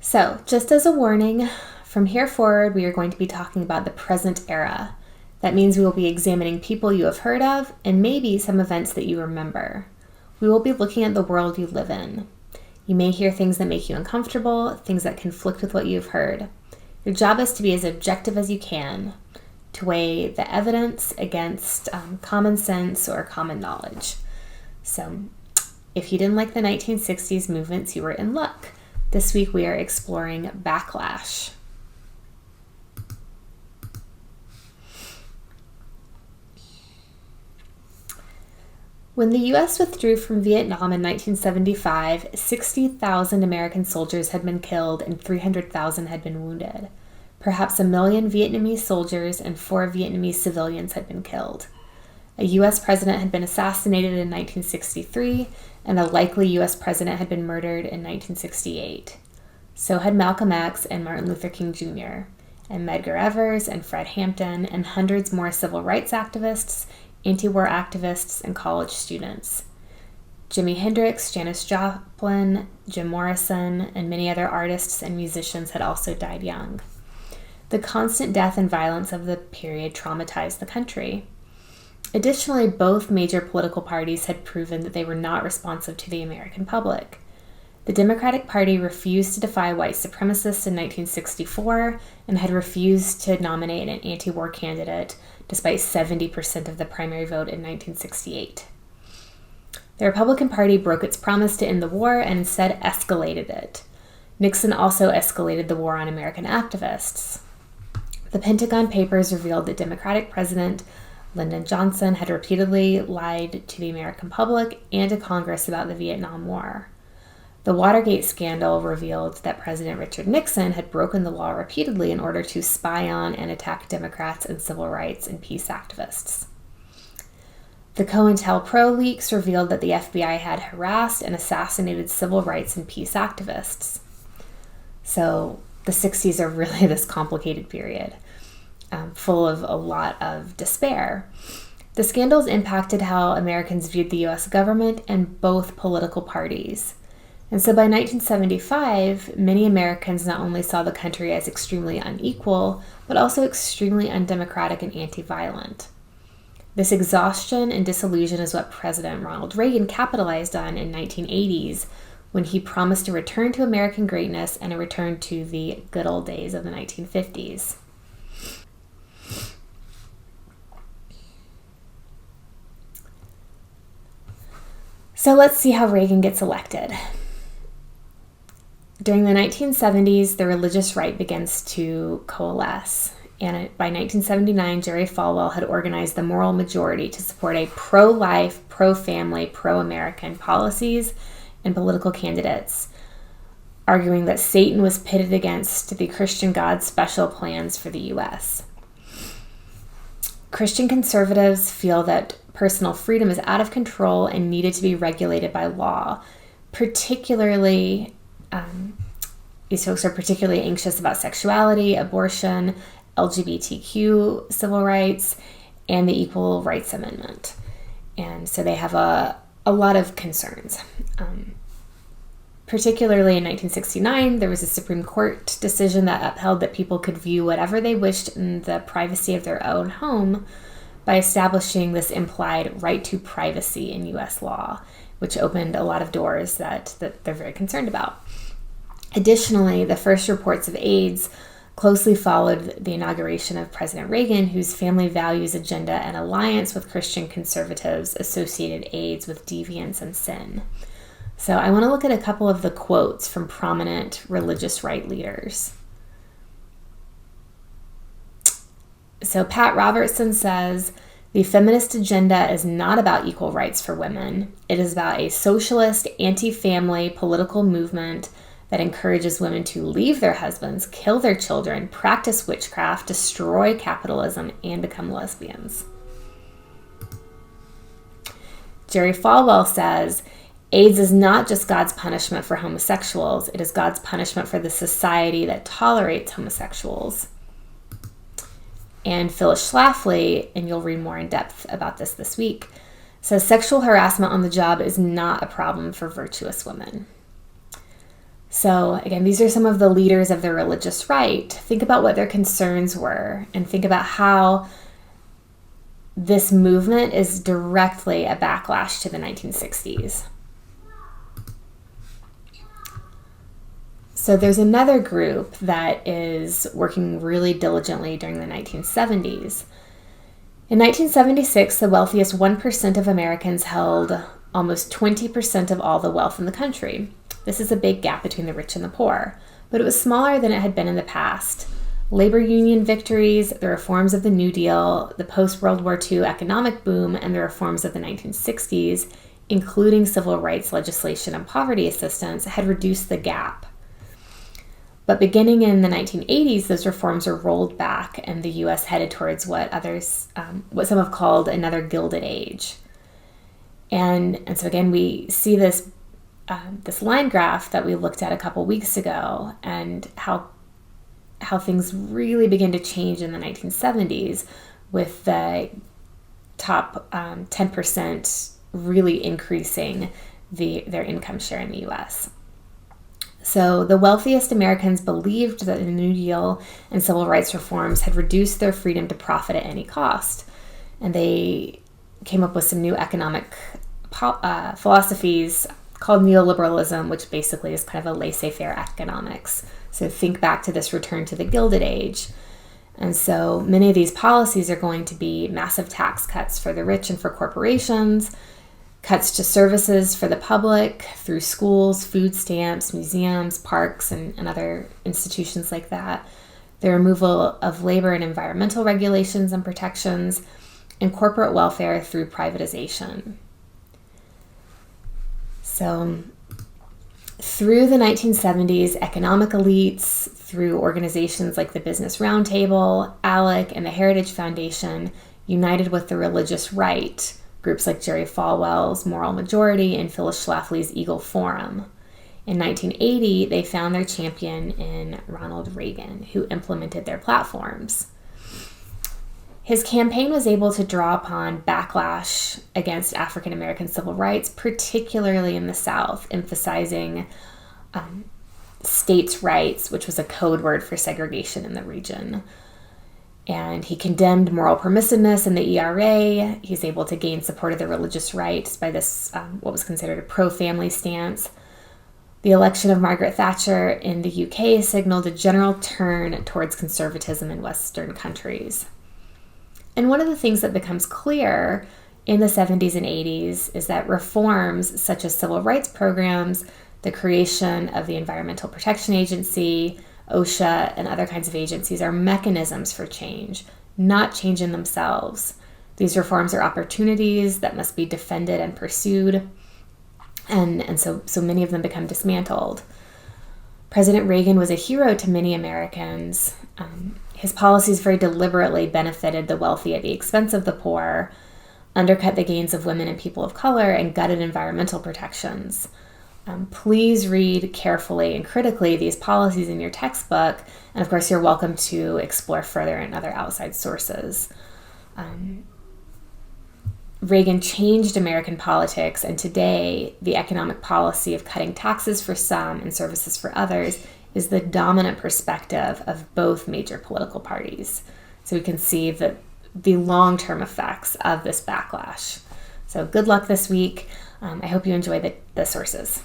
So, just as a warning, from here forward, we are going to be talking about the present era. That means we will be examining people you have heard of and maybe some events that you remember. We will be looking at the world you live in. You may hear things that make you uncomfortable, things that conflict with what you've heard. Your job is to be as objective as you can, to weigh the evidence against common sense or common knowledge. So, if you didn't like the 1960s movements, you were in luck. This week we are exploring Backlash. When the U.S. withdrew from Vietnam in 1975, 60,000 American soldiers had been killed and 300,000 had been wounded. Perhaps 1 million Vietnamese soldiers and 4 Vietnamese civilians had been killed. A U.S. president had been assassinated in 1963, and a likely U.S. president had been murdered in 1968. So had Malcolm X and Martin Luther King Jr., and Medgar Evers and Fred Hampton, and hundreds more civil rights activists, anti-war activists, and college students. Jimi Hendrix, Janis Joplin, Jim Morrison, and many other artists and musicians had also died young. The constant death and violence of the period traumatized the country. Additionally, both major political parties had proven that they were not responsive to the American public. The Democratic Party refused to defy white supremacists in 1964 and had refused to nominate an anti-war candidate despite 70% of the primary vote in 1968. The Republican Party broke its promise to end the war and instead escalated it. Nixon also escalated the war on American activists. The Pentagon Papers revealed that Democratic President Lyndon Johnson had repeatedly lied to the American public and to Congress about the Vietnam War. The Watergate scandal revealed that President Richard Nixon had broken the law repeatedly in order to spy on and attack Democrats and civil rights and peace activists. The COINTELPRO leaks revealed that the FBI had harassed and assassinated civil rights and peace activists. So the 60s are really this complicated period, full of a lot of despair. The scandals impacted how Americans viewed the U.S. government and both political parties. And so by 1975, many Americans not only saw the country as extremely unequal, but also extremely undemocratic and anti-violent. This exhaustion and disillusion is what President Ronald Reagan capitalized on in 1980s when he promised a return to American greatness and a return to the good old days of the 1950s. So let's see how Reagan gets elected. During the 1970s, the religious right begins to coalesce. And by 1979, Jerry Falwell had organized the moral majority to support a pro-life, pro-family, pro-American policies and political candidates, arguing that Satan was pitted against the Christian God's special plans for the U.S. Christian conservatives feel that personal freedom is out of control and needed to be regulated by law. These folks are particularly anxious about sexuality, abortion, LGBTQ civil rights, and the Equal Rights Amendment. And so they have a lot of concerns. Particularly in 1969, there was a Supreme Court decision that upheld that people could view whatever they wished in the privacy of their own home by establishing this implied right to privacy in U.S. law, which opened a lot of doors that they're very concerned about. Additionally, the first reports of AIDS closely followed the inauguration of President Reagan, whose family values agenda and alliance with Christian conservatives associated AIDS with deviance and sin. So I want to look at a couple of the quotes from prominent religious right leaders. So Pat Robertson says, "The feminist agenda is not about equal rights for women. It is about a socialist, anti-family political movement that encourages women to leave their husbands, kill their children, practice witchcraft, destroy capitalism, and become lesbians." Jerry Falwell says, "AIDS is not just God's punishment for homosexuals. It is God's punishment for the society that tolerates homosexuals." And Phyllis Schlafly, and you'll read more in depth about this week, says sexual harassment on the job is not a problem for virtuous women. So again, these are some of the leaders of the religious right. Think about what their concerns were and think about how this movement is directly a backlash to the 1960s. So there's another group that is working really diligently during the 1970s. In 1976, the wealthiest 1% of Americans held almost 20% of all the wealth in the country. This is a big gap between the rich and the poor, but it was smaller than it had been in the past. Labor union victories, the reforms of the New Deal, the post-World War II economic boom, and the reforms of the 1960s, including civil rights legislation and poverty assistance, had reduced the gap. But beginning in the 1980s, those reforms were rolled back, and the U.S. headed towards what some have called another Gilded Age. And so again, we see this line graph that we looked at a couple weeks ago, and how things really begin to change in the 1970s, with the top 10% really increasing their income share in the U.S. So the wealthiest Americans believed that the New Deal and civil rights reforms had reduced their freedom to profit at any cost. And they came up with some new economic philosophies called neoliberalism, which basically is kind of a laissez-faire economics. So think back to this return to the Gilded Age. And so many of these policies are going to be massive tax cuts for the rich and for corporations, cuts to services for the public through schools, food stamps, museums, parks, and other institutions like that, the removal of labor and environmental regulations and protections, and corporate welfare through privatization. So through the 1970s, economic elites, through organizations like the Business Roundtable, ALEC, and the Heritage Foundation, united with the religious right, groups like Jerry Falwell's Moral Majority and Phyllis Schlafly's Eagle Forum. In 1980, they found their champion in Ronald Reagan, who implemented their platforms. His campaign was able to draw upon backlash against African American civil rights, particularly in the South, emphasizing states' rights, which was a code word for segregation in the region. And he condemned moral permissiveness in the ERA. He's able to gain support of the religious right by this, what was considered a pro-family stance. The election of Margaret Thatcher in the UK signaled a general turn towards conservatism in Western countries. And one of the things that becomes clear in the 70s and 80s is that reforms such as civil rights programs, the creation of the Environmental Protection Agency, OSHA, and other kinds of agencies are mechanisms for change, not change in themselves. These reforms are opportunities that must be defended and pursued, and so many of them become dismantled. President Reagan was a hero to many Americans. His policies very deliberately benefited the wealthy at the expense of the poor, undercut the gains of women and people of color, and gutted environmental protections. Please read carefully and critically these policies in your textbook, and of course you're welcome to explore further in other outside sources. Reagan changed American politics, and today the economic policy of cutting taxes for some and services for others is the dominant perspective of both major political parties. So we can see the long-term effects of this backlash. So good luck this week. I hope you enjoy the sources.